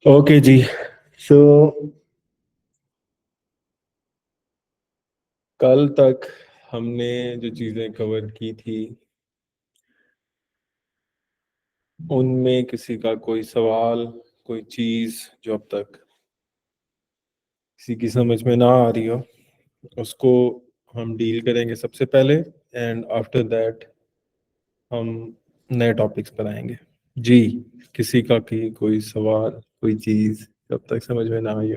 Okay जी। सो कल तक हमने जो चीज़ें कवर की थी उनमें किसी का कोई सवाल, कोई चीज़ जो अब तक किसी की समझ में ना आ रही हो, उसको हम डील करेंगे सबसे पहले, एंड आफ्टर दैट हम नए टॉपिक्स पर आएंगे। जी, किसी का की कोई सवाल, कोई चीज़ जब तक समझ में ना आई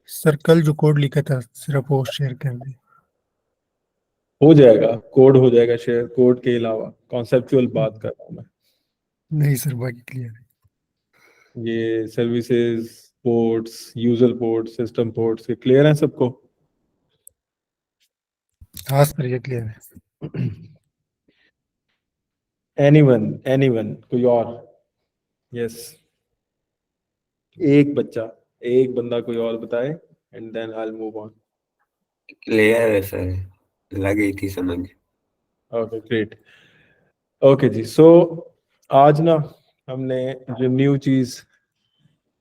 सर कल जो कोड लिखा था सिर्फ वो शेयर कर दे। हो जाएगा। कोड हो जाएगा शेयर। कोड के अलावा कॉन्सेप्चुअल बात कर रहा हूँ मैं। नहीं सर, बाकी क्लियर है। ये services ports, user ports, system ports, ये क्लियर है सबको? हाँ सर, ये क्लियर है। एनीवन कोई और? यस, एक बच्चा, एक बंदा कोई और बताए, and then I will move on. Clear है सर, लग गई थी समझ। Okay great. ओके जी। सो आज ना हमने जो न्यू चीज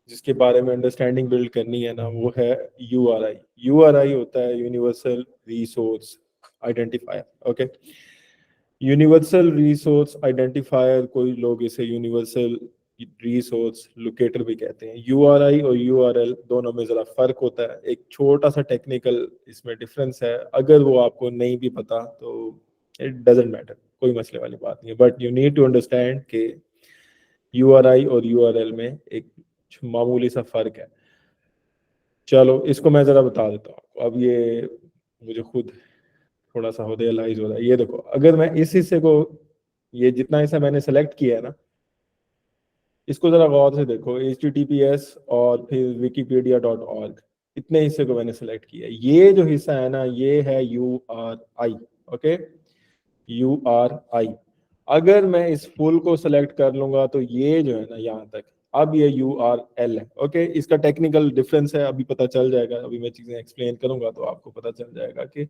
जिसके बारे में अंडरस्टैंडिंग बिल्ड करनी है ना, वो है यूआरआई। यूआरआई होता है universal resource identifier. Okay, universal resource identifier, कोई लोग इसे यूनिवर्सल रिसोर्स लोकेटर भी कहते हैं। यूआरआई और यूआरएल दोनों में जरा फर्क होता है, एक छोटा सा टेक्निकल इसमें डिफरेंस है। अगर वो आपको नहीं भी पता तो इट डजेंट मैटर, कोई मसले वाली बात नहीं है, but you need to understand कि यूआरआई और यूआरएल में एक मामूली सा फर्क है। चलो इसको मैं जरा बता देता हूँ। अब ये मुझे खुद थोड़ा सा हो रियलाइज हो रहा है। ये देखो, अगर मैं इस हिस्से को, ये जितना हिस्सा मैंने सेलेक्ट किया है ना, इसको जरा गौर से देखो। HTTPS और फिर wikipedia.org, इतने हिस्से को मैंने सेलेक्ट किया है। ये जो हिस्सा है ना, ये है URI। Okay, URI। अगर मैं इस फुल को सेलेक्ट कर लूंगा तो ये जो है ना यहाँ तक, अब ये URL है। ओके, इसका टेक्निकल डिफरेंस है, अभी पता चल जाएगा। अभी मैं चीजें एक्सप्लेन करूंगा तो आपको पता चल जाएगा कि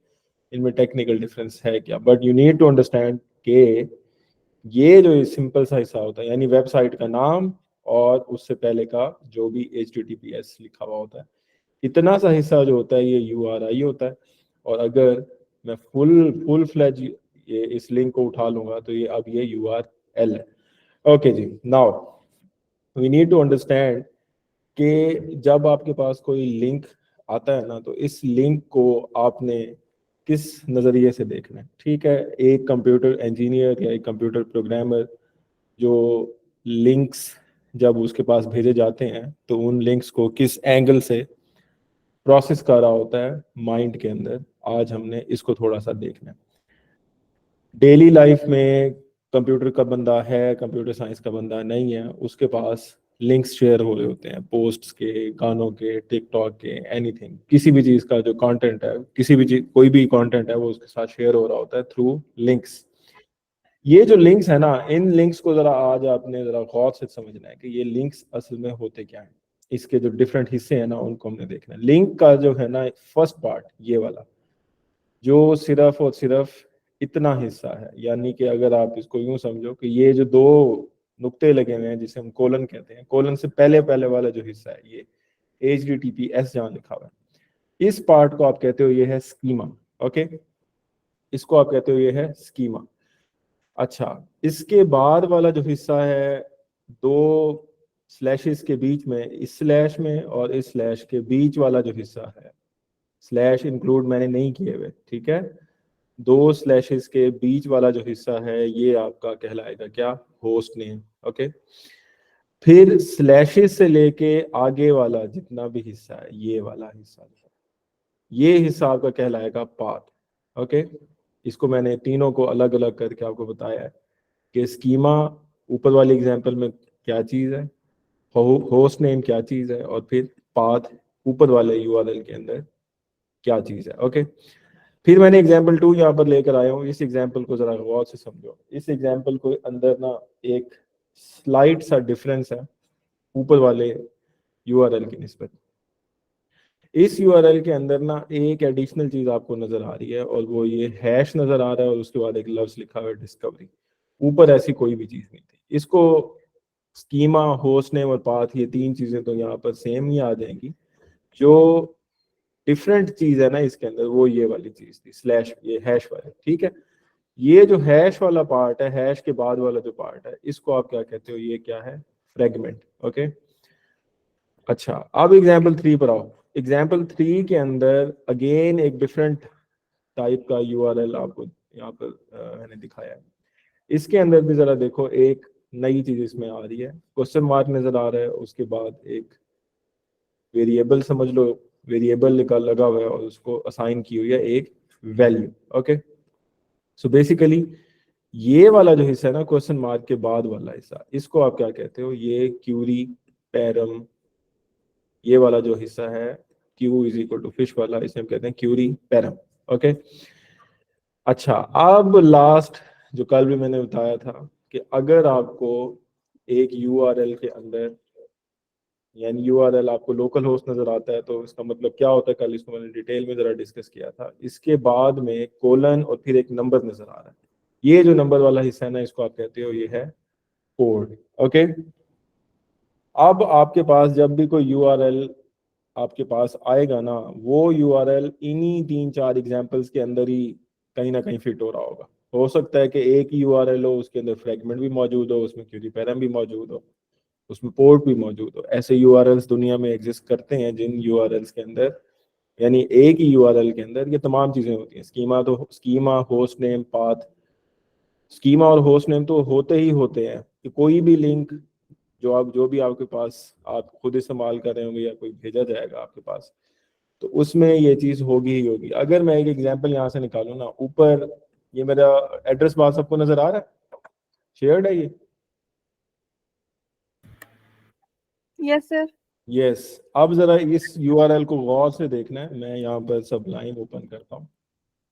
इनमें टेक्निकल डिफरेंस है क्या। But you need to understand कि ये जो सिंपल सा हिस्सा होता है, यानी वेबसाइट का नाम और उससे पहले का जो भी HTTPS लिखा हुआ होता है, इतना सा हिस्सा जो होता है ये URI होता है। और अगर मैं फुल फुल फ्लैज ये इस लिंक को उठा लूंगा तो ये अब ये URL है। ओके जी, now we need to understand कि जब आपके पास कोई लिंक आता है ना, तो इस लिंक को आपने किस नज़रिए से देखना है। ठीक है, एक कंप्यूटर इंजीनियर या एक कंप्यूटर प्रोग्रामर जो लिंक्स जब उसके पास भेजे जाते हैं तो उन लिंक्स को किस एंगल से प्रोसेस कर रहा होता है माइंड के अंदर, आज हमने इसको थोड़ा सा देखना है। डेली लाइफ में कंप्यूटर का बंदा है, कंप्यूटर साइंस का बंदा नहीं है, उसके पास लिंक्स शेयर हो रहे होते हैं, पोस्ट्स के, गानों के, टिकटॉक के, एनीथिंग, किसी भी चीज़ का जो कंटेंट है, किसी भी चीज, कोई भी कंटेंट है वो उसके साथ शेयर हो रहा होता है थ्रू लिंक्स। ये जो लिंक्स है ना, इन लिंक्स को जरा आज आपने जरा गौर से समझना है कि ये लिंक्स असल में होते क्या हैं। इसके जो डिफरेंट हिस्से हैं ना, उनको हमने देखना है। लिंक का जो है ना फर्स्ट पार्ट, ये वाला जो सिर्फ और सिर्फ इतना हिस्सा है, यानी कि अगर आप इसको यूं समझो कि ये जो दो नुक्ते लगे हुए हैं जिसे हम कोलन कहते हैं, कोलन से पहले पहले वाला जो हिस्सा है, ये HTTPS जहाँ लिखा हुआ है, इस पार्ट को आप कहते हो ये है स्कीमा। ओके, इसको आप कहते हो ये है स्कीमा। अच्छा, इसके बाद वाला जो हिस्सा है, दो स्लैशेस के बीच में, इस स्लैश में और इस स्लैश के बीच वाला जो हिस्सा है, स्लैश इंक्लूड मैंने नहीं किए हुए, ठीक है, दो स्लैशेस के बीच वाला जो हिस्सा है ये आपका कहलाएगा क्या? Host name. ओके, फिर स्लैशेस से लेके आगे वाला जितना भी हिस्सा है, ये वाला हिस्सा जो है, ये हिस्सा आपका कहलाएगा पाथ। ओके, इसको मैंने तीनों को अलग अलग करके आपको बताया है कि स्कीमा ऊपर वाली एग्जांपल में क्या चीज है, होस्ट नेम क्या चीज है, और फिर पाथ ऊपर वाले URL के अंदर क्या चीज है। ओके, फिर मैंने एग्जाम्पल 2 यहाँ पर लेकर आया हूँ। इस एग्जाम्पल को जरा गौर से समझो। इस एग्जाम्पल को अंदर ना एक स्लाइट सा डिफरेंस है ऊपर वाले URL की निस्बत। इस URL के अंदर ना एक एडिशनल चीज आपको नजर आ रही है, और वो ये हैश नजर आ रहा है और उसके बाद एक लफ्ज लिखा हुआ है डिस्कवरी। ऊपर ऐसी कोई भी चीज नहीं थी। इसको स्कीमा, होस्ट नेम और पाथ, ये तीन चीजें तो यहाँ पर सेम ही आ जाएंगी। जो डिफरेंट चीज है ना इसके अंदर, वो ये वाली चीज थी स्लैश, ये हैश वाले, ठीक है। ये जो हैश वाला पार्ट है, हैश के बाद वाला जो पार्ट है, इसको आप क्या कहते हो? ये क्या है? फ्रेगमेंट। ओके, अच्छा अब एग्जाम्पल 3 पर आओ। एग्जाम्पल 3 के अंदर अगेन एक डिफरेंट टाइप का यूआरएल आपको यहाँ पर मैंने दिखाया है। इसके अंदर भी जरा देखो, एक नई चीज इसमें आ रही है, क्वेश्चन मार्क नजर आ रहा है, उसके बाद एक वेरिएबल समझ लो, वेरिएबल लगा हुआ है और उसको असाइन की हुई है एक वैल्यू। ओके, सो बेसिकली ये वाला जो हिस्सा है ना, क्वेश्चन मार्क के बाद वाला हिस्सा, इसको आप क्या कहते हो? ये क्यूरी पैरम, ये वाला जो हिस्सा है Q is equal to fish वाला, इसे हम कहते हैं क्यूरी पैरम। ओके, अच्छा अब लास्ट जो कल भी मैंने बताया था कि अगर आपको एक यूआरएल के अंदर, यानी यूआरएल आपको लोकल होस्ट नजर आता है, तो इसका मतलब क्या होता है? कल इसको मैंने डिटेल में जरा डिस्कस किया था। इसके बाद में कोलन और फिर एक नंबर नजर आ रहा है, ये जो नंबर वाला हिस्सा है ना, इसको आप कहते हो ये है पोर्ट। ओके, अब आपके पास जब भी कोई यूआरएल आपके पास आएगा ना, वो यूआरएल इन्हीं 3-4 एग्जांपल्स के अंदर ही कहीं ना कहीं फिट हो रहा होगा। हो सकता है कि एक ही यूआरएल हो, उसके अंदर फ्रेगमेंट भी मौजूद हो, उसमें क्यूरी पैरम भी मौजूद हो, उसमें पोर्ट भी मौजूद हो। ऐसे यूआरएल्स दुनिया में एग्जिस्ट करते हैं जिन यूआरएल्स के अंदर, यानी एक ही यूआरएल के अंदर ये तमाम चीजें होती हैं। स्कीमा तो schema, host name, path. Schema और होस्ट नेम तो होते ही होते हैं कि कोई भी लिंक जो भी आपके पास आप खुद इस्तेमाल कर रहे होंगे या कोई भेजा जाएगा आपके पास, तो उसमें ये चीज होगी ही होगी। अगर मैं एक एग्जांपल यहाँ से निकालूं ना, ऊपर ये मेरा एड्रेस बार सबको नजर आ रहा है, शेयर्ड है ये? Yes sir. यस, अब जरा इस यूआरएल को गौर से देखना है। मैं यहाँ पर सबलाइम ओपन करता हूँ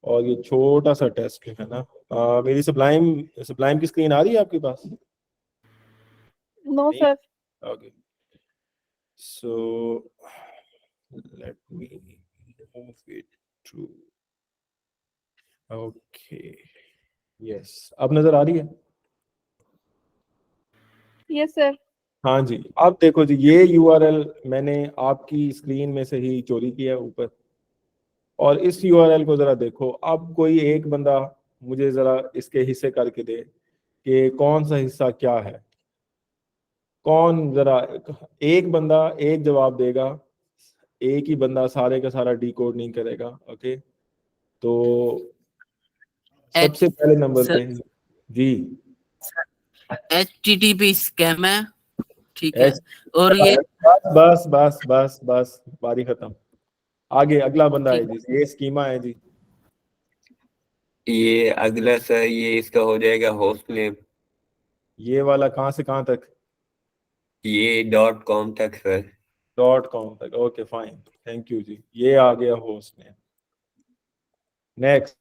और ये छोटा सा टेस्ट है ना, मेरी सबलाइम सबलाइम की स्क्रीन आ रही है आपके पास? No sir. Okay, so let me move it to, okay, yes, अब नजर आ रही है? Yes sir. हाँ जी, अब देखो जी, ये यूआरएल मैंने आपकी स्क्रीन में से ही चोरी किया ऊपर, और इस यूआरएल को जरा देखो। अब कोई एक बंदा मुझे जरा इसके हिस्से करके दे कि कौन सा हिस्सा क्या है। कौन जरा, एक बंदा एक जवाब देगा, एक ही बंदा सारे का सारा डिकोड नहीं करेगा। ओके, तो सबसे पहले नंबर पे जी, HTTP स्कैम है, ठीक है। एच, और ये बस बस बस बस, बारी खत्म। आगे अगला बंदा है ठीक। जी, ये स्कीमा है जी। ये अगला सर, ये इसका हो जाएगा होस्ट नेम। ये वाला कहाँ से कहाँ तक? ये .com तक सर। .com तक, ओके फाइन, थैंक यू जी। ये आ गया होस्ट नेम। नेक्स्ट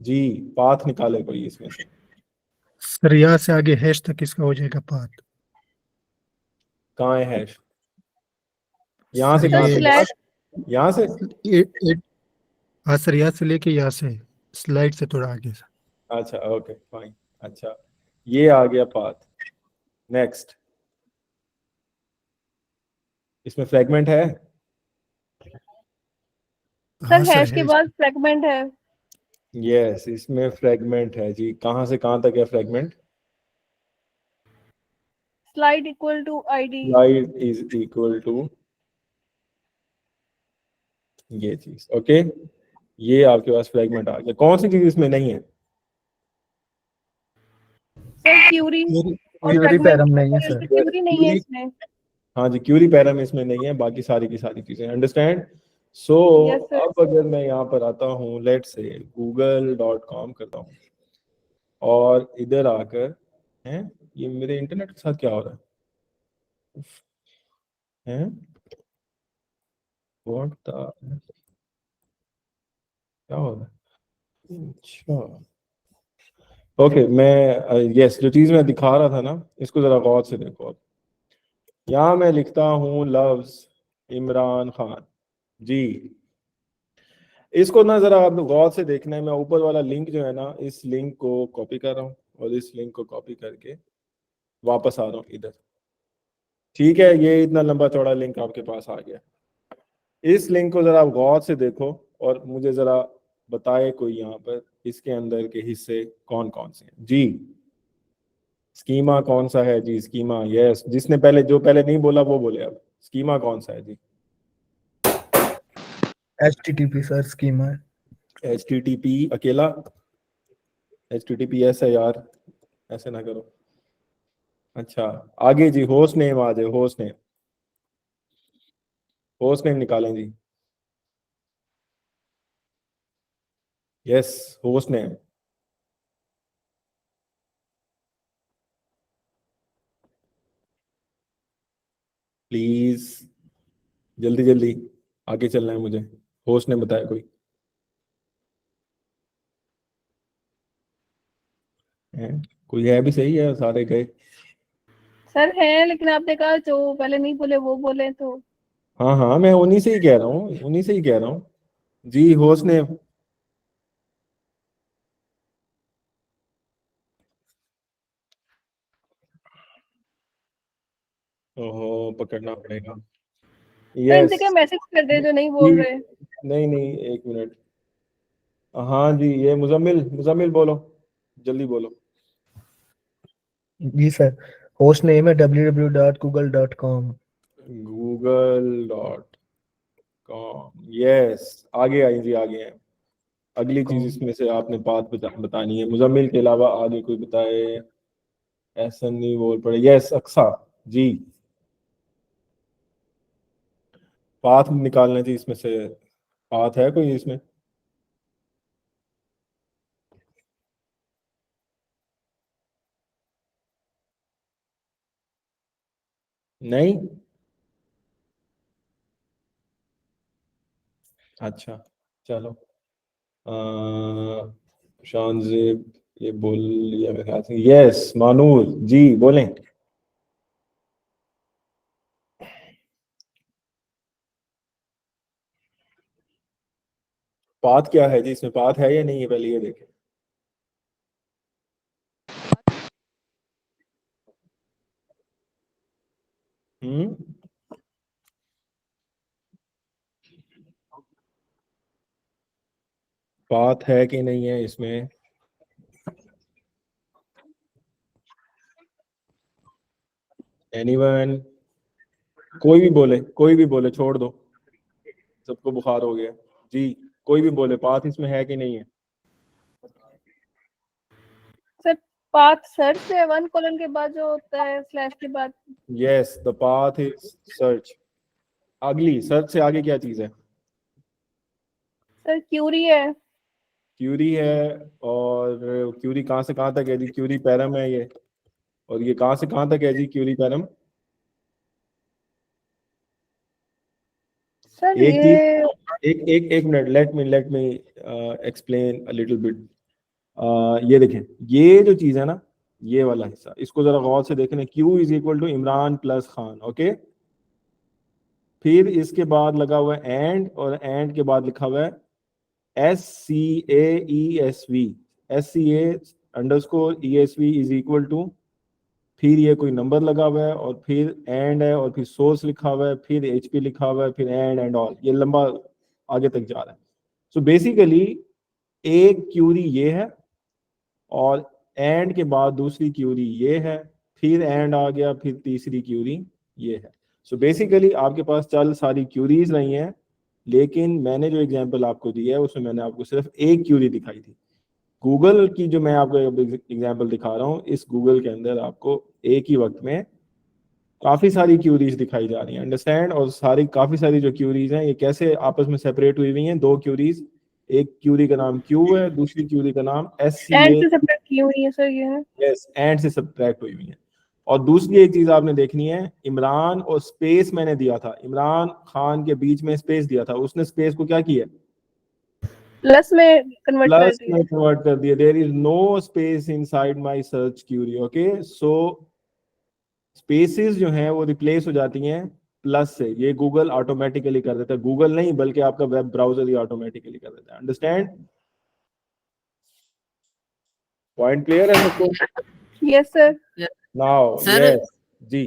जी, पाथ निकाले कोई इसमें से। सर यहाँ से आगे हैश तक इसका हो जाएगा पाथ। कहाँ है हैश? यहाँ से सर कहाँ सर ये स्लैश, तक? यहाँ से? हाँ सर, यहाँ से लेके यहाँ से स्लाइड से थोड़ा आगे सर। अच्छा ओके फाइन, अच्छा ये आ गया पाथ। नेक्स्ट, इसमें फ्रेगमेंट है? हाँ सर सर हैश के है। बाद फ्रेगमेंट है। यस, इसमें फ्रेगमेंट है जी। कहाँ से कहाँ तक है fragment? Slide equal to ID. Light is equal to ये चीज। ओके, ये आपके पास फ्रेगमेंट आ गया। कौन सी चीज इसमें नहीं है? सर क्यूरी और क्यूरी फ्रेगमेंट, पैरम नहीं है सर। क्यूरी नहीं है इसमें। हाँ जी, क्यूरी पैरम इसमें नहीं है, बाकी सारी की सारी चीजें अंडरस्टैंड। So yes sir. अब अगर मैं यहाँ पर आता हूँ, लेट से google.com करता हूँ और इधर आकर, हैं ये मेरे इंटरनेट के साथ क्या हो रहा है? हैं व्हाट द, क्या हो रहा है? अच्छा ओके, मैं यस, जो चीज मैं दिखा रहा था ना, इसको जरा गौर से देखो। अब यहाँ मैं लिखता हूँ लव्स इमरान खान जी। इसको ना जरा आप गौर से देखना है। मैं ऊपर वाला लिंक जो है ना, इस लिंक को कॉपी कर रहा हूँ और इस लिंक को कॉपी करके वापस आ रहा हूँ इधर। ठीक है, ये इतना लंबा चौड़ा लिंक आपके पास आ गया। इस लिंक को जरा गौर से देखो और मुझे जरा बताए कोई यहाँ पर इसके अंदर के हिस्से कौन कौन से हैं जी। स्कीमा कौन सा है जी? Schema, yes. जिसने पहले जो पहले नहीं बोला वो बोले। अब स्कीमा कौन सा है जी? HTTP सर स्कीमा है। HTTP अकेला? HTTPS है यार, ऐसे ना करो। अच्छा आगे जी, होस्ट नेम आ जाए। होस्ट नेम, होस्ट नेम निकालें जी। Yes, host name. प्लीज जल्दी जल्दी आगे चलना है मुझे। होस्ट नेम बताया कोई है? कोई है भी सही है, सारे गए। सर है, लेकिन आपने कहा जो पहले नहीं बोले वो बोले तो। हाँ हाँ, मैं उन्हीं से ही कह रहा हूँ, उन्हीं से ही कह रहा हूँ जी। होस्ट नेम ओहो, पकड़ना पड़ेगा। तो इनसे यस क्या मैसेज कर दे जो नहीं बोल रहे। नहीं नहीं, एक मिनट। हाँ जी, ये मुजम्मिल, मुजम्मिल बोलो, जल्दी बोलो। जी सर, होस्ट नेम है www.google.com। google.com, yes. आगे आई जी, आगे हैं। अगली चीज इसमें से आपने बात बतानी है। मुजम्मिल के अलावा आगे कोई बताए? ऐसा नहीं बोल पड़े। यस, अक्सा जी। पाथ निकालना जी इसमें से। पाथ है कोई इसमें? नहीं? अच्छा चलो। शानजेब ये बोल लिया मेरे ख्याल से। यस, मानूर जी बोलें। पाथ क्या है जी? इसमें पाथ है या नहीं है, पहले ये देखें। हम्म, पाथ है कि नहीं है इसमें? एनीवन? कोई भी बोले, कोई भी बोले, छोड़ दो, सबको बुखार हो गया जी। कोई भी बोले, पाथ इसमें है कि नहीं है? सर पाथ सर्च से 1 कोलन के बाद जो होता है स्लैश के बाद। Yes, the path is search. अगली सर्च से आगे क्या चीज है? सर क्यूरी है। क्यूरी है। और क्यूरी कहाँ से कहाँ तक है जी? क्यूरी पैरम है ये। और ये कहाँ से कहाँ तक है जी? Curie param. सर एक चीज, ये एक एक एक minute, let me explain a little bit. ये देखें, ये जो चीज है ना, ये वाला हिस्सा, इसको जरा गौर से देखें। Q is equal to Imran plus Khan, okay. फिर इसके बाद लगा हुआ है एंड, और एंड के बाद लिखा हुआ है SCAESV। SCA_ESV is equal to, फिर ये कोई नंबर लगा हुआ है, और फिर एंड है, और फिर सोर्स लिखा हुआ है, फिर HP लिखा हुआ है, फिर एंड ऑल, ये लंबा आगे तक जा रहा है। सो बेसिकली एक क्यूरी ये है, और एंड के बाद दूसरी क्यूरी ये है, फिर एंड आ गया, फिर तीसरी क्यूरी ये है। सो बेसिकली आपके पास चल सारी क्यूरीज नहीं है, लेकिन मैंने जो एग्जांपल आपको दिया है उसमें मैंने आपको सिर्फ एक क्यूरी दिखाई थी। गूगल की जो मैं आपको एग्जांपल दिखा रहा हूँ, इस गूगल के अंदर आपको एक ही वक्त में काफी सारी क्यूरीज दिखाई जा रही हैं, अंडरस्टैंड। और सारी काफी सारी जो क्यूरीज हैं ये कैसे आपस में सेपरेट हुई हुई हैं? दो क्यूरीज, एक क्यूरी का नाम क्यू है, दूसरी क्यूरी का नाम एंड SCA। से सेपरेट की हुई है सर ये है। यस, एंड से सब्ट्रैक्ट हुई हुई है। और दूसरी एक चीज आपने देखनी है, इमरान और स्पेस मैंने दिया था, इमरान खान के बीच में स्पेस दिया था, उसने स्पेस को क्या किया? प्लस में कन्वर्ट कर प्लस दिया। में कन्वर्ट कर दिया। There is no space inside my search query, okay. So spaces जो हैं वो रिप्लेस हो जाती हैं प्लस से। ये गूगल ऑटोमेटिकली कर देता है, गूगल नहीं बल्कि आपका वेब ब्राउजर ही ऑटोमेटिकली कर देता है, अंडरस्टैंड? पॉइंट क्लियर है सबको? Yes sir. Now sir yes जी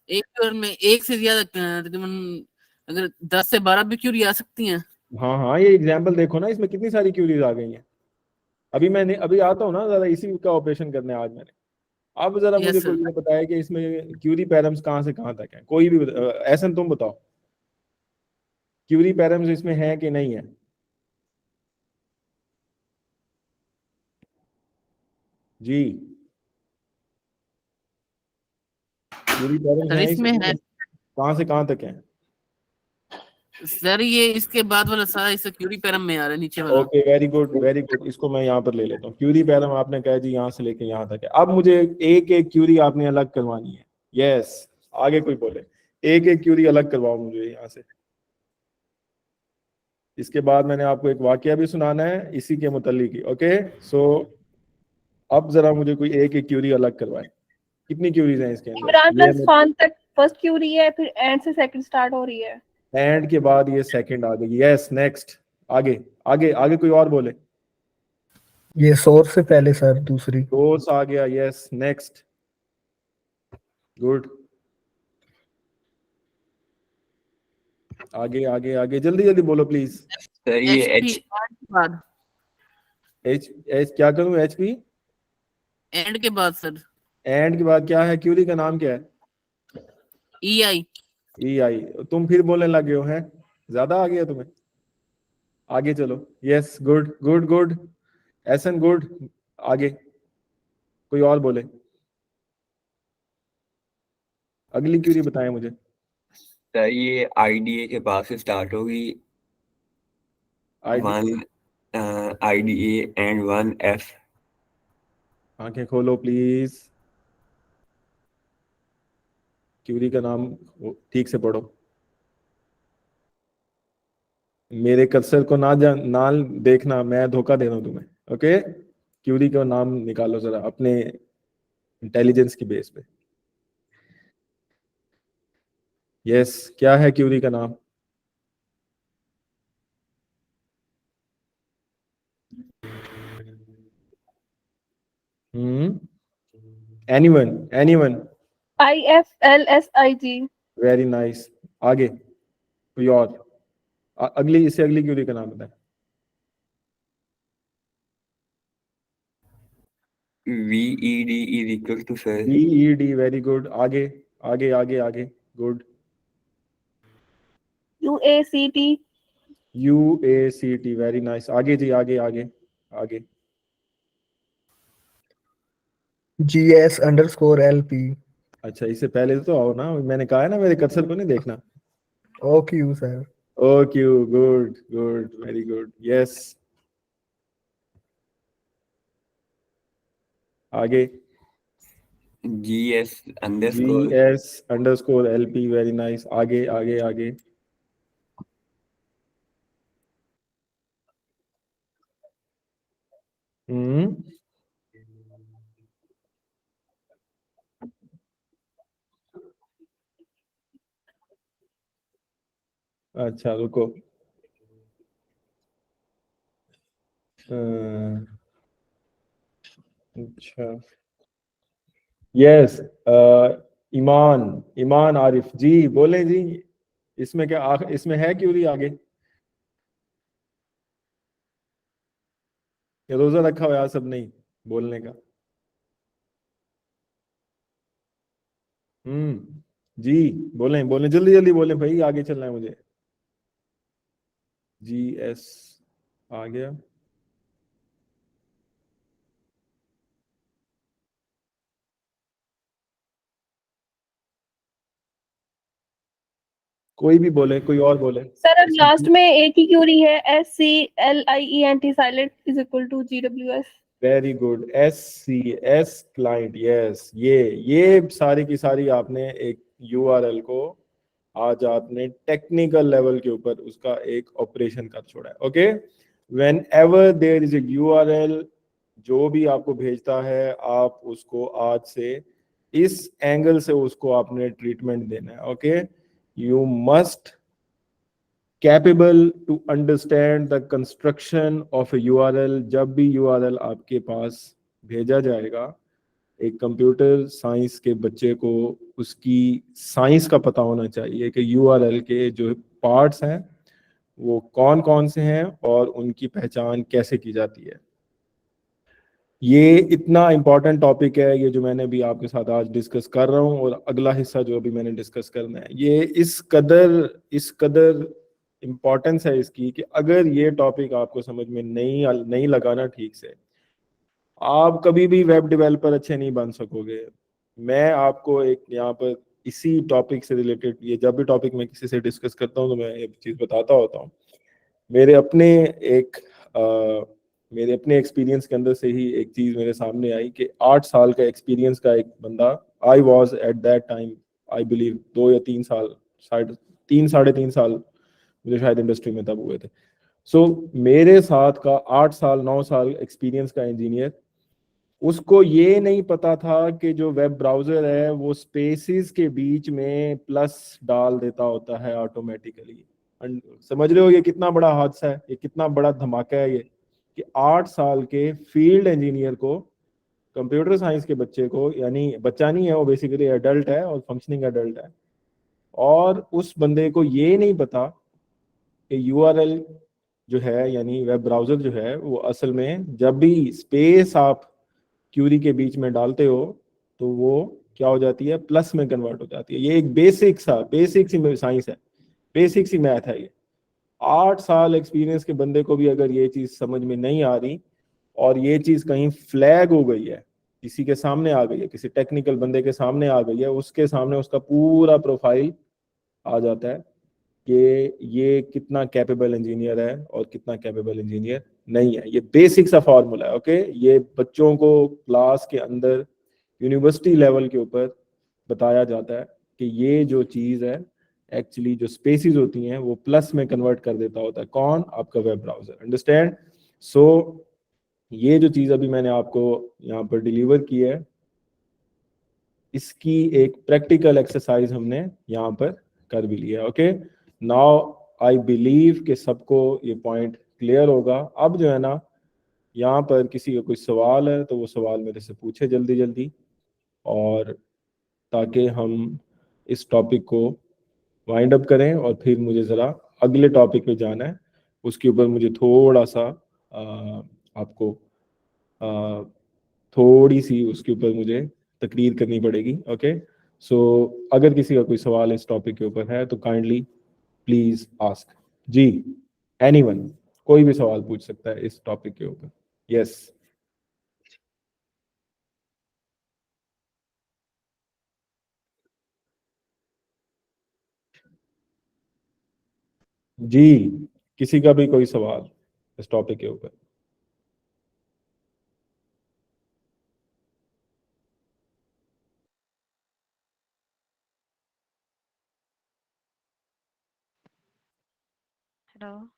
एक क्यूर में एक से ज्यादा तकरीबन अगर 10 से 12 भी क्यूरी आ सकती हैं। हाँ हाँ, ये एग्जाम्पल देखो ना, इसमें कितनी सारी क्यूरीज आ गई हैं। अभी आता हूँ ना जरा इसी का ऑपरेशन करने आज मैंने। अब जरा मुझे यस कोई सर। ये बताया कि इसमें क्यूरी पैरम्स कहाँ से कहाँ तक है, कोई भी ऐसा तुम बताओ, क्यूरी पैरम्स इसमें है कि नहीं है? जी क्यूरी पैरम्स सर हैं इसमें इसमें, है कहाँ से कहाँ तक है? सर, ये इसके बाद वाला सारा इस क्यूरी पैरम में आ रहा है, नीचे वाला। Okay very good very good, इसको मैं यहाँ पर ले लेता हूँ। क्यूरी पैरम आपने कहा जी यहाँ से लेके यहाँ तक है। अब मुझे एक एक क्यूरी आपने अलग करवानी है। यस आगे कोई बोले, एक एक क्यूरी अलग करवाओ मुझे यहाँ से। इसके बाद मैंने आपको एक वाकया भी सुनाना है इसी के मुतल्लिक ही। ओके सो अब जरा मुझे कोई एक एक क्यूरी अलग करवाए। कितनी क्यूरीज हैं इसके अंदर? इमरान ये प्लस खान तक फर्स्ट क्यूरी है, फिर एंड से सेकंड स्टार्ट हो रही है। एंड के बाद ये सेकंड आ गई। यस नेक्स्ट, आगे आगे आगे कोई और बोले। ये सोर्स से पहले सर दूसरी। सोर्स आ गया। यस नेक्स्ट, गुड, आगे आगे आगे जल्दी जल्दी बोलो प्लीज। सर ये एचपी एच के बाद, एच एच क्या करूं? एच पी एंड के बाद सर एंड के बाद क्या है? क्यूरी का नाम क्या है? EI। ई आई। तुम फिर बोलने लगे हो, हैं ज्यादा आ गया तुम्हें। आगे चलो। यस गुड गुड गुड, एसन गुड, आगे कोई और बोले। अगली क्यूरी बताएं मुझे। सर ये IDA के पास से स्टार्ट होगी। ID, 1 IDA and 1 F। आंखें खोलो प्लीज, क्यूरी का नाम ठीक से पढ़ो। मेरे कर्सर को ना देखना, मैं धोखा दे रहा हूं तुम्हें। ओके क्यूरी का नाम निकालो जरा अपने इंटेलिजेंस की बेस पे। यस क्या है क्यूरी का नाम? Anyone anyone? IFLSIG। Very nice, आगे कोई और? अगली, इससे अगली क्यूरी का नाम बताएं। VED is equal to sir BED, very good, आगे आगे आगे आगे, good. UACT। UACT, very nice, आगे जी आगे आगे आगे। GS_LP। अच्छा इससे पहले तो आओ ना, मैंने कहा है ना मेरे कर्सर को नहीं देखना। OQ sir. OQ, good good very good, yes आगे। GS_LP। GS_LP, वेरी नाइस, आगे आगे आगे। हम्म अच्छा रुको, अच्छा यस, ईमान ईमान आरिफ जी बोले जी। इसमें क्या इसमें है क्यूरी आगे? ये रोजा रखा हुआ है सब नहीं बोलने का? जी बोले बोले जल्दी जल्दी बोले भाई, आगे चलना है मुझे। GS आ गया। कोई भी बोले, कोई और बोले। सर अब लास्ट में एक ही क्यूरी है, SCLIENT silent is equal to GWS। Very good, SCS client, yes ये सारी की सारी आपने एक URL को आज आपने टेक्निकल लेवल के ऊपर उसका एक ऑपरेशन कर छोड़ा है। Okay whenever there is a URL, जो भी आपको भेजता है आप उसको आज से इस एंगल से उसको आपने ट्रीटमेंट देना है। Okay you must capable to understand the construction of a URL। जब भी URL आपके पास भेजा जाएगा एक कंप्यूटर साइंस के बच्चे को उसकी साइंस का पता होना चाहिए कि यूआरएल के जो पार्ट्स हैं वो कौन कौन से हैं और उनकी पहचान कैसे की जाती है। ये इतना इम्पोर्टेंट टॉपिक है ये जो मैंने भी आपके साथ आज डिस्कस कर रहा हूँ, और अगला हिस्सा जो अभी मैंने डिस्कस करना है, ये इस कदर इम्पोर्टेंस है इसकी कि अगर ये टॉपिक आपको समझ में नहीं लगाना ठीक से, आप कभी भी वेब डेवलपर अच्छे नहीं बन सकोगे। मैं आपको एक यहाँ पर इसी टॉपिक से रिलेटेड, ये जब भी टॉपिक मैं किसी से डिस्कस करता हूँ तो मैं ये चीज़ बताता होता हूँ। मेरे अपने एक्सपीरियंस के अंदर से ही एक चीज़ मेरे सामने आई कि 8 साल का एक्सपीरियंस का एक बंदा, I was at that time I believe 2 या 3 साल, शायद 3 साढ़े 3 साल मुझे शायद इंडस्ट्री में तब हुए थे। सो मेरे साथ का 8 साल 9 साल एक्सपीरियंस का इंजीनियर, उसको ये नहीं पता था कि जो वेब ब्राउजर है वो स्पेसेस के बीच में प्लस डाल देता होता है ऑटोमेटिकली। समझ रहे हो ये कितना बड़ा हादसा है, ये कितना बड़ा धमाका है ये, कि 8 साल के फील्ड इंजीनियर को, कंप्यूटर साइंस के बच्चे को, यानी बच्चा नहीं है वो, बेसिकली एडल्ट है और फंक्शनिंग एडल्ट है, और उस बंदे को ये नहीं पता कि यूआरएल जो है यानी वेब ब्राउजर जो है वो असल में जब भी स्पेस आप क्यूरी के बीच में डालते हो तो वो क्या हो जाती है, प्लस में कन्वर्ट हो जाती है। ये एक बेसिक सी साइंस है, बेसिक सी मैथ है ये। 8 साल एक्सपीरियंस के बंदे को भी अगर ये चीज समझ में नहीं आ रही और ये चीज कहीं फ्लैग हो गई है, किसी के सामने आ गई है, किसी टेक्निकल बंदे के सामने आ गई है, उसके सामने उसका पूरा प्रोफाइल आ जाता है कि ये कितना कैपेबल इंजीनियर है और कितना कैपेबल इंजीनियर नहीं है। ये बेसिक सा फॉर्मूला है, ओके। ये बच्चों को क्लास के अंदर यूनिवर्सिटी लेवल के ऊपर बताया जाता है कि ये जो चीज है एक्चुअली जो स्पेसिस होती हैं वो प्लस में कन्वर्ट कर देता होता है, कौन? आपका वेब ब्राउजर। अंडरस्टैंड? सो ये जो चीज अभी मैंने आपको यहाँ पर डिलीवर की है, इसकी एक प्रैक्टिकल एक्सरसाइज हमने यहाँ पर कर भी लिया, ओके। नाउ आई बिलीव कि सबको ये पॉइंट क्लियर होगा। अब जो है ना, यहाँ पर किसी का कोई सवाल है तो वो सवाल मेरे से पूछे जल्दी जल्दी, और ताकि हम इस टॉपिक को वाइंड अप करें और फिर मुझे ज़रा अगले टॉपिक पे जाना है। उसके ऊपर मुझे थोड़ा सा आपको थोड़ी सी उसके ऊपर मुझे तकरीर करनी पड़ेगी, ओके। सो अगर किसी का कोई सवाल इस टॉपिक के ऊपर है तो काइंडली प्लीज आस्क। जी, एनीवन, कोई भी सवाल पूछ सकता है इस टॉपिक के ऊपर। यस जी, किसी का भी कोई सवाल इस टॉपिक के ऊपर? हेलो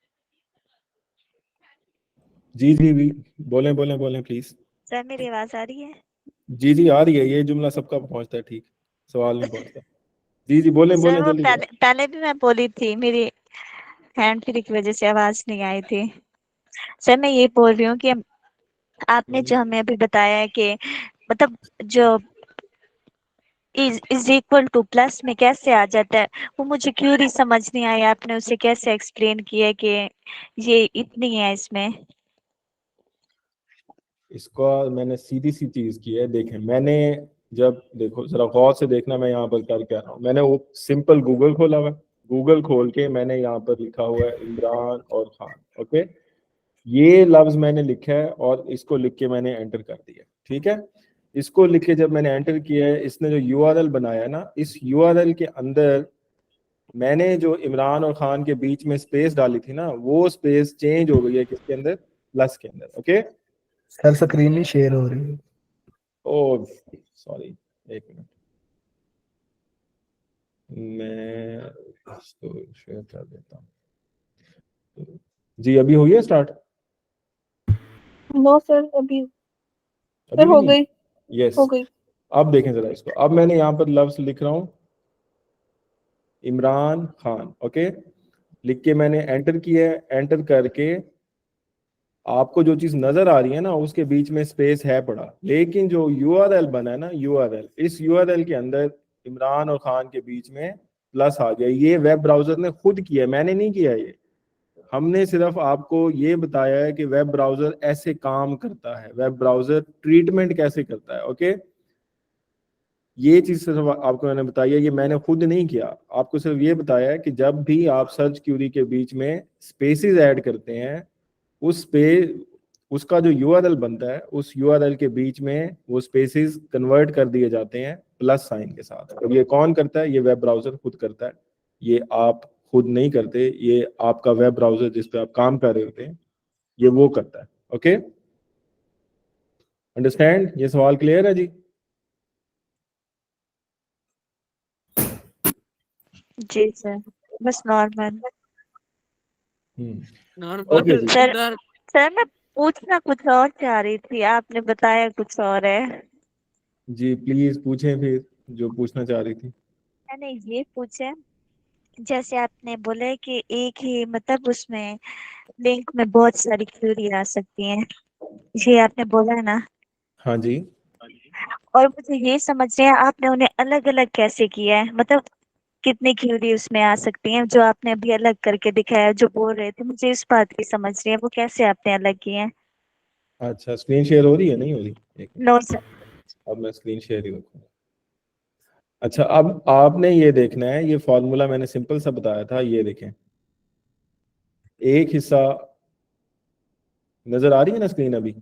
जी जी भी, बोलें बोलें बोलें प्लीज। सर, मेरी आवाज आ रही है? जी जी आ रही है, ये जुमला सबका पहुंचता है, ठीक, सवाल नहीं पहुंचता। जी जी बोलें सर बोलें वो जल्दी पहले पहले भी मैं बोली थी, मेरी हैंड फ्री की वजह से आवाज नहीं आई थी। सर मैं ये बोल रही हूँ कि आपने जो हमें अभी बताया है कि मतलब जो इज इक्वल टू प्लस में कैसे आ जाता है, वो मुझे क्यूरी समझ नहीं आई। आपने उसे कैसे एक्सप्लेन किया कि ये इतनी है इसमें? इसका मैंने सीधी सी चीज की है, देखें मैंने जब, देखो जरा गौर से देखना मैं यहाँ पर कर क्या रहा हूँ। मैंने वो सिंपल गूगल खोला हुआ, गूगल खोल के मैंने यहाँ पर लिखा हुआ है इमरान और खान, ओके। ये लफ्ज मैंने लिखा है और इसको लिख के मैंने एंटर कर दिया, ठीक है। इसको लिख के जब मैंने एंटर किया है, इसने जो यूआरएल बनाया ना, इस यूआरएल के अंदर मैंने जो इमरान और खान के बीच में स्पेस डाली थी ना, वो स्पेस चेंज हो गई है किसके अंदर? प्लस के अंदर, ओके। सर स्क्रीन नहीं शेयर हो रही है। ओ सॉरी, एक मिनट, मैं इसको शेयर कर देता हूँ। जी अभी हुई है स्टार्ट? नो सर, अभी अभी सर भी हो नहीं? गई, यस, हो गई। अब देखें जरा इसको। अब मैंने यहाँ पर लफ्ज लिख रहा हूँ इमरान खान, ओके। लिख के मैंने एंटर किया है, एंटर करके आपको जो चीज नजर आ रही है ना उसके बीच में स्पेस है पड़ा, लेकिन जो यूआरएल बना है ना, यूआरएल, इस यूआरएल के अंदर इमरान और खान के बीच में प्लस आ गया। ये वेब ब्राउजर ने खुद किया है, मैंने नहीं किया ये। हमने सिर्फ आपको ये बताया है कि वेब ब्राउजर ऐसे काम करता है, वेब ब्राउजर ट्रीटमेंट कैसे करता है। ओके, ये चीज सिर्फ आपको मैंने बताई है, ये मैंने खुद नहीं किया। आपको सिर्फ ये बताया है कि जब भी आप सर्च क्यूरी के बीच में स्पेसिस ऐड करते हैं, उस पे उसका जो यूआरएल बनता है, उस यूआरएल के बीच में वो स्पेसिस कन्वर्ट कर दिए जाते हैं प्लस साइन के साथ। और ये कौन करता है? ये वेब ब्राउजर खुद करता है, ये आप खुद नहीं करते, ये आपका वेब ब्राउजर जिस पे आप काम कर रहे होते हैं ये वो करता है। Okay, understand? ये सवाल क्लियर है जी? जी सर, बस नॉर्मल। नॉर्मल ओके जी। Sir sir. सर मैं पूछना कुछ और चाह रही थी, आपने बताया कुछ और है। जी प्लीज पूछें फिर जो पूछना चाह रही थी। मैंने ये पूछा, जैसे आपने बोला है कि एक ही मतलब उसमें लिंक में बहुत सारी क्वेरी आ सकती हैं, ये आपने बोला है ना। हाँ जी। और मुझे ये समझना है आपने उन्हें अलग अलग कैसे किया है, मतलब कितनी क्वेरी उसमें आ सकती हैं जो आपने अभी अलग करके दिखाया, जो बोल रहे थे, मुझे इस बात की समझ रही है वो कैसे आपने अलग किए हैं। अच्छा, स्क्रीन शेयर हो रही है? नहीं हो रही? एक मिनट, नो सर। अब मैं स्क्रीन शेयर ही रखूँ। अच्छा, अब आपने ये देखना है, ये फॉर्मूला मैंने सिंपल सा बताया था, ये देखें। एक हिस्सा नजर आ रही है ना स्क्रीन अभी?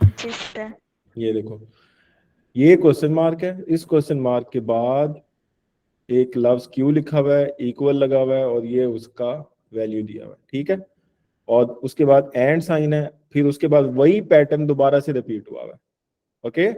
जी सर। ये देखो, ये क्वेश्चन मार्क है, इस क्वेश्चन मार्क के बाद एक लफ्ज क्यू लिखा हुआ है, इक्वल लगा हुआ है, और ये उसका वैल्यू दिया हुआ है, ठीक है। और उसके बाद एंड साइन है, फिर उसके बाद वही पैटर्न दोबारा से रिपीट हुआ हुआ है। ओके,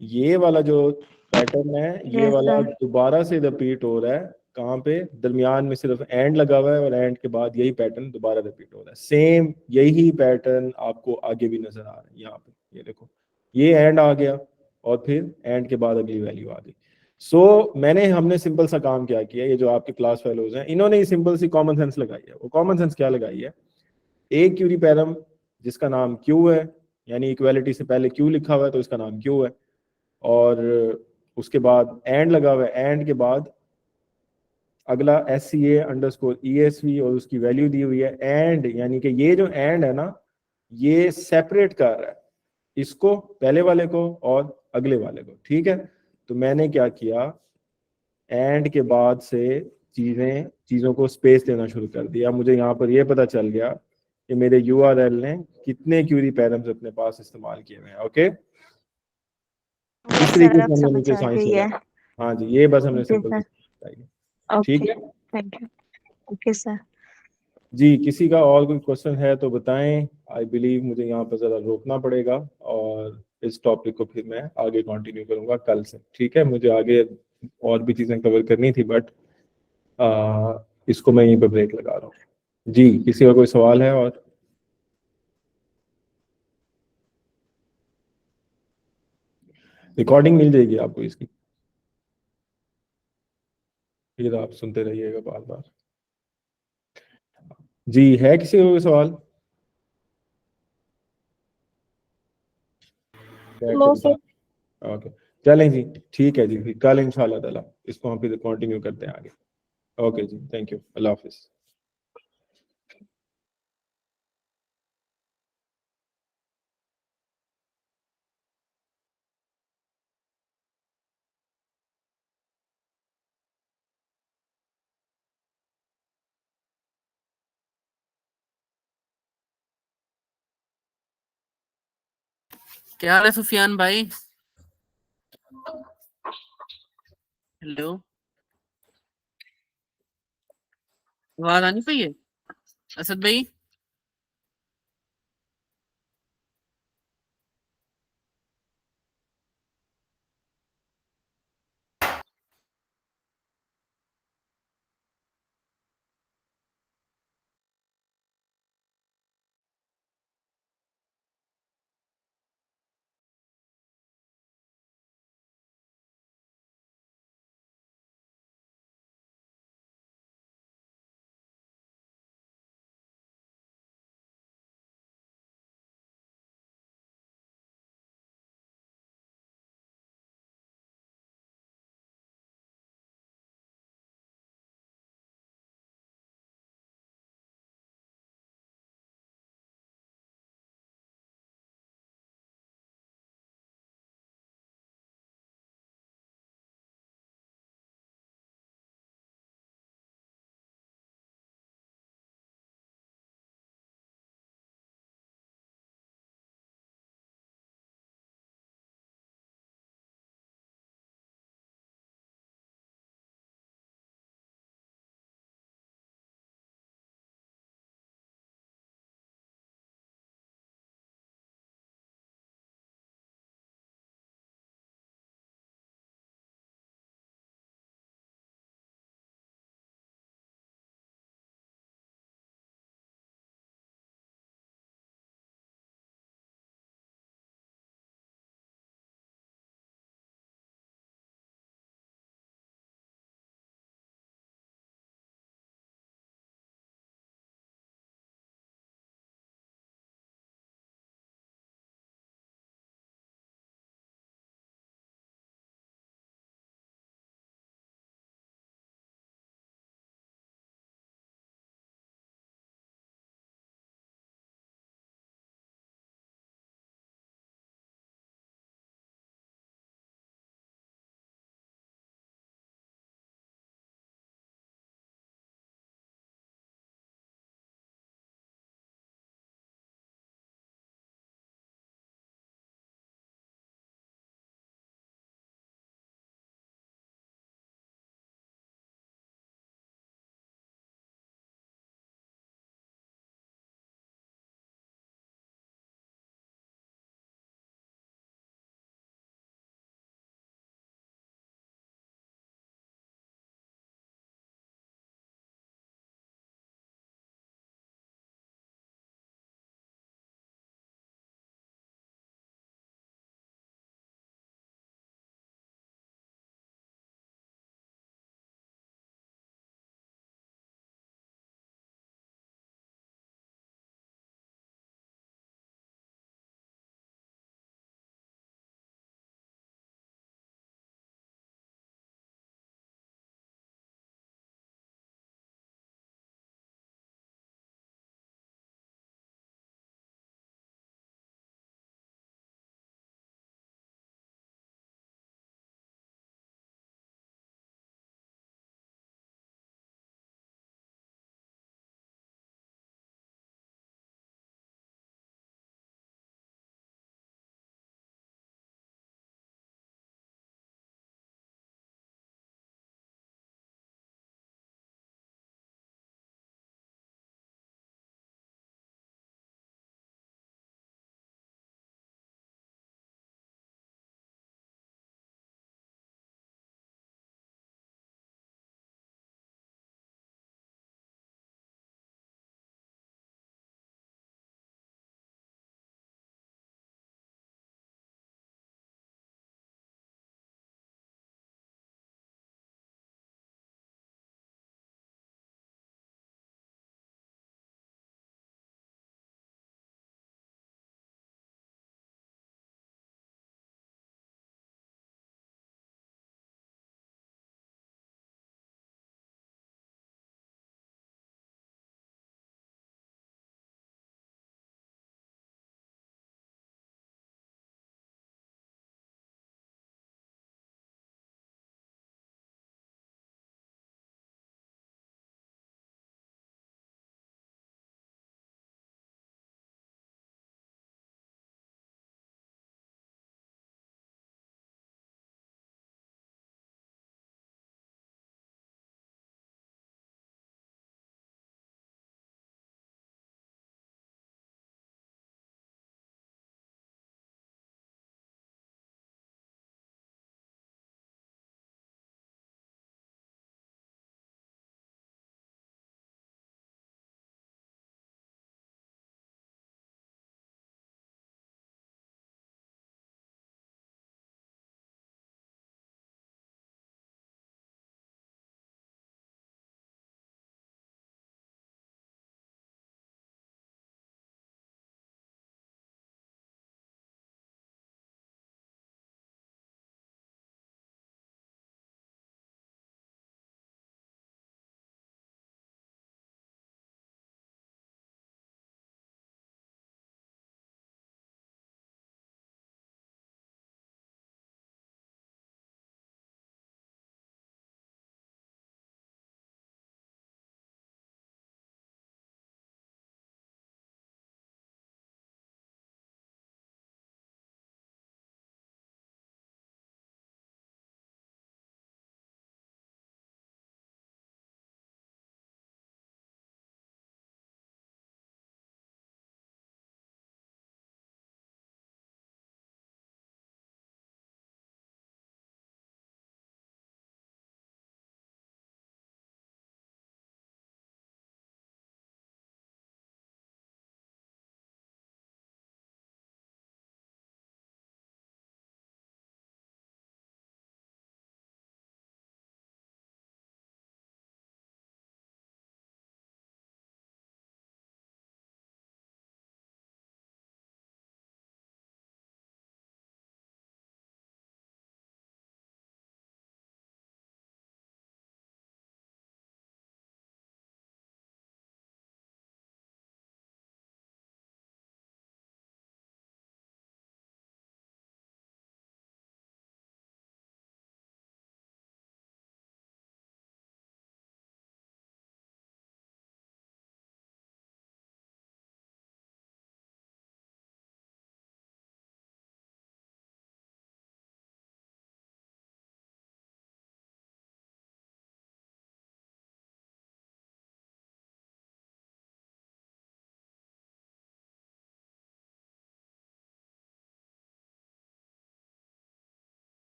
ये वाला जो पैटर्न है ये यस वाला सर। दोबारा से रिपीट हो रहा है। कहाँ पे? दरमियान में सिर्फ एंड लगा हुआ है, और एंड के बाद यही पैटर्न दोबारा रिपीट हो रहा है। सेम यही पैटर्न आपको आगे भी नजर आ रहा है। यहाँ पे ये देखो, ये एंड आ गया और फिर एंड के बाद अगली वैल्यू आ गई। हमने सिंपल सा काम क्या किया, ये जो आपके क्लास फेलोज हैं इन्होंने ये सिंपल सी कॉमन सेंस लगाई है। वो कॉमन सेंस क्या लगाई है? एक क्यूरी पैरम जिसका नाम क्यू है, यानी इक्वालिटी से पहले क्यू लिखा हुआ है तो इसका नाम क्यू है, और उसके बाद एंड लगा हुआ है, एंड के बाद अगला SCA_ESV और उसकी वैल्यू दी हुई है। एंड यानी कि ये जो एंड है ना, ये सेपरेट कर रहा है इसको, पहले वाले को और अगले वाले को, ठीक है। तो मैंने क्या किया, एंड के बाद से चीजों को स्पेस देना शुरू कर दिया। मुझे यहाँ पर ये पता चल गया कि मेरे URL ने कितने क्यूरी पैरम्स अपने पास इस्तेमाल किए हुए हैं। ओके, इस तरीके सर से अब हमने समझ नीचे आ साइंस गई है। लगाया। हाँ जी, ये बस हमने जी सिंपल सर। बताई। ओके, ठीक है थैंक यू। Okay sir. जी। किसी का और कोई क्वेश्चन है तो बताएं। आई बिलीव मुझे यहाँ पर जरा रोकना पड़ेगा, और इस टॉपिक को फिर मैं आगे कंटिन्यू करूंगा कल से। ठीक है, मुझे आगे और भी चीजें कवर करनी थी, बट इसको मैं यहीं पर ब्रेक लगा रहा हूँ। जी, किसी का कोई सवाल है? और रिकॉर्डिंग मिल जाएगी आपको इसकी, फिर आप सुनते रहिएगा बार बार। जी, है किसी का कोई सवाल? No sir. ओके, चलें जी, ठीक है जी, फिर कल इंशाल्लाह ताला इसको हम फिर कंटिन्यू करते हैं आगे। ओके जी, थैंक यू, अल्लाह हाफिज। क्या हाल है सुफियान भाई? हेलो, आवाज आनी चाहिए? असद भाई